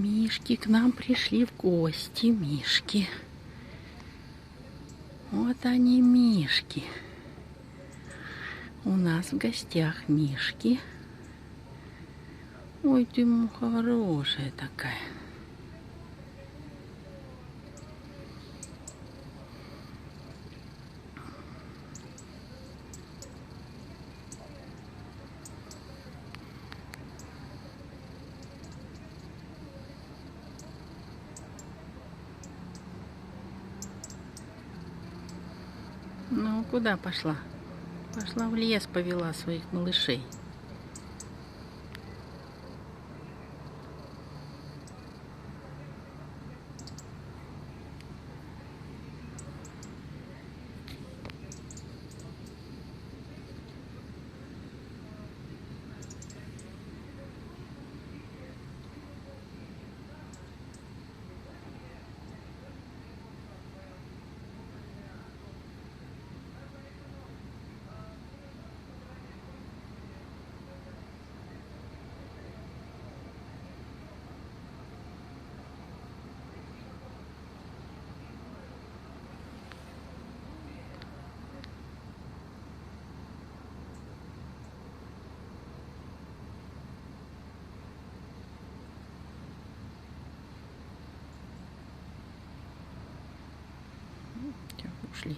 Мишки к нам пришли в гости, мишки. Вот они, мишки. У нас в гостях мишки. Ой, ты хорошая такая. Ну, куда пошла? Пошла в лес, повела своих малышей. Ушли.